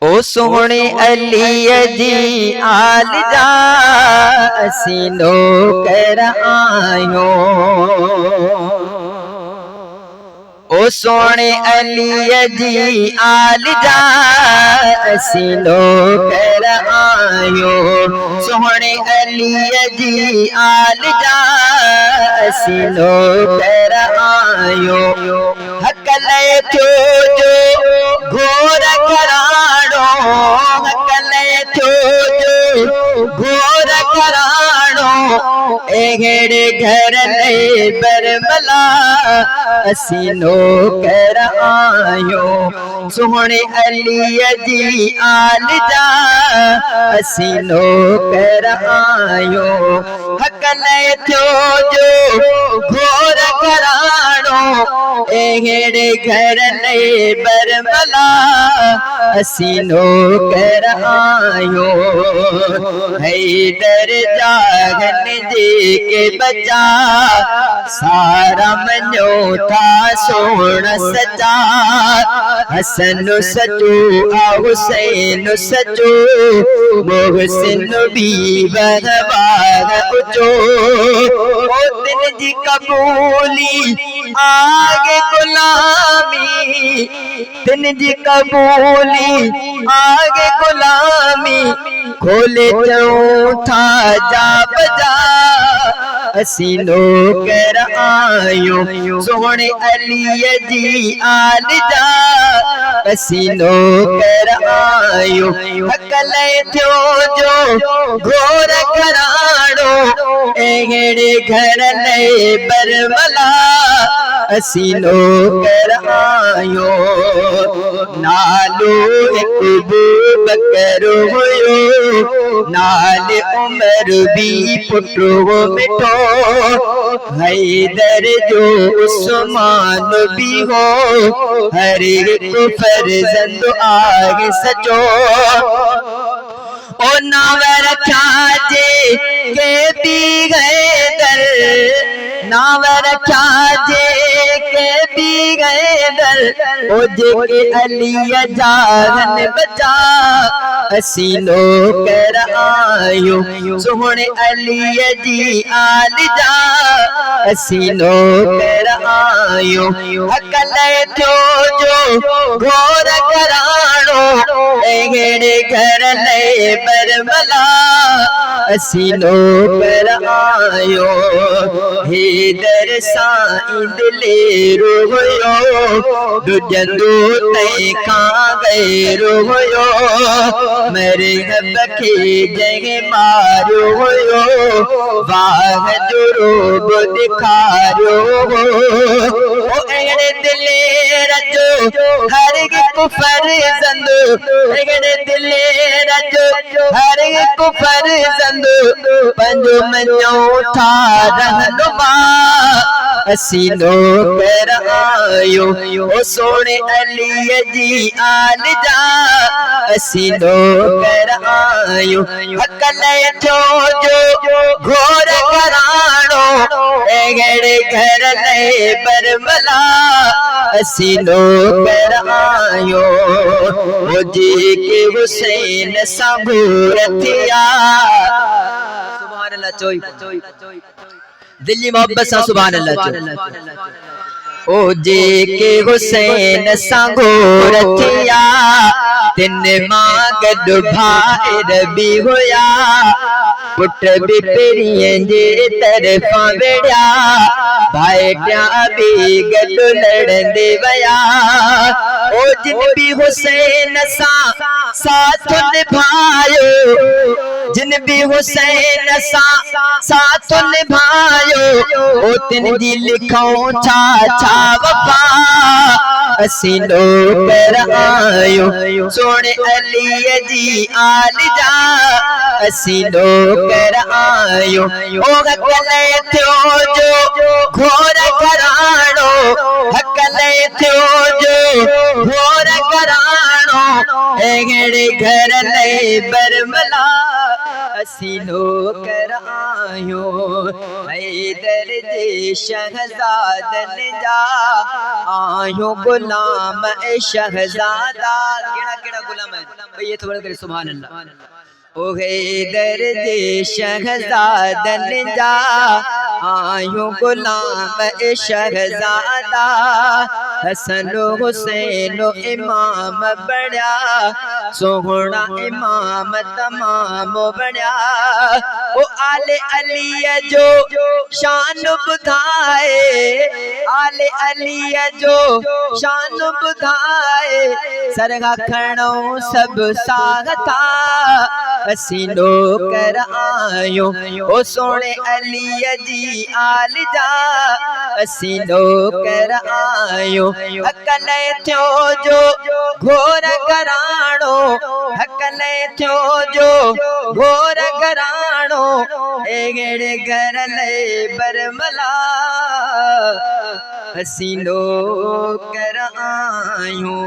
ओ सोहणे अली जी आल जा असी नौकर आयो। ओ सोहणे अली जी आल जा असी नौकर आयो। सोहणे अली जी आल जा असी नौकर आयो। हक ले थो जो घोर कराड़ो, हक ले थो जो घोर कराड़ो। एड़े घर ले बरमला असी नौकर आयो। सोहणे अली जी आल जा असी नौकर आयो। हक ले थो जो घोर कराड़ो। एड़े घर ले बरमला असी नौकर आयो। हैदर जागन जे के बचा सारा मनो था सोण सचा। हसन सचो हुसैन सचो मोहसिन भी बरबार उचो। ओ दिन जी कबूली आगे गुलामी, दिन जी कबूली आगे गुलामी। खोले चऊं था जा बजा असी नौकर आयो। सोहणे अली जी आल जा असी नौकर आयो। हक ले थो जो घोर कराड़ो। एड़े घर ले बरमला असी नौकर आयो। नालो एक बकर हुयो, नाल उमर भी पुटो मिठो। हैदर जो उस्मान भी हो, हर एक फर्जंद आगे सचो। ओ नावर खाजे के भी गए दर, नावर खाजे के भी गए दर। ओ जेके अली जागन बचा असी नौकर आयो। सोहणे अली जी आल जा असी नौकर आयो। हक ले थो जो घोर कराड़ो। एड़े घर ले बरमला असी नौकर आयो। हैदर साईं दिलेरो हुयो, दुजंदो तई खां गैरो हुयो। मरहब खे जंहिं मारियो हुयो, वाह जो रोब ॾेखारियो हो। ओ अहिड़े दिलेर जो हर हिकु फर्ज़ंद, अहिड़े दिलेर जो हर हिकु फर्ज़ंद पंहिंजो मञो था रहनुमा असी नौकर आयो। ओ सोहणे अली जी आल जा असी नौकर आयो। हक ले थो जो घोर कराड़ो। एड़े घर ले बरमला असी नौकर आयो। ओ जेके हुसैन सां भूर थिया, सुभान अल्लाह चोई दिल्ली मोहब्बत सां सुभान अल्लाह चो। ओ जेके हुसैन सां घोर थिया, तिन मां गॾु भाइर बि हुया। पुट बि पिरीअ जे तरफ़ां विढ़िया, भाइटिया बि गॾु लड़ंदे विया। ओ जिन बि हुसैन सां साथ निभायो, जिन बि हुसैन सां साथ निभायो। ओ तिन जी लिखऊं छा छा वफ़ा असी नौकर आयो। सोहणे अली जी आल जा असी नौकर आयो। ओ हक ले थो जो घोर कराड़ो। हक ले थो जो घोर कराड़ो। एड़े घर ले बरमला असी नौकर आयो हैदर जे शहजादन जा आयो गुलाम ए शहजादा। केड़ा केड़ा गुलाम है भाई, ये थोड़ा करे सुभान अल्लाह। ओ हैदर जे शहजादन जा आयो गुलाम ए शहजादा। हसन हुसैन इमाम बड़ा सोहना इमाम तमाम बड़ा। ओ आले अली जो शान बुधाए, आले अली जो शान बुधाए। सरगा खणो सब सागता असी नौकर आयो ओ सोने अली जी आल जा। असी नौकर आयो अकल थियो जो घोर घराणो, अकल थियो जो घोर घराणो। एगड़े घर ले बरमला असी नौकर आयो।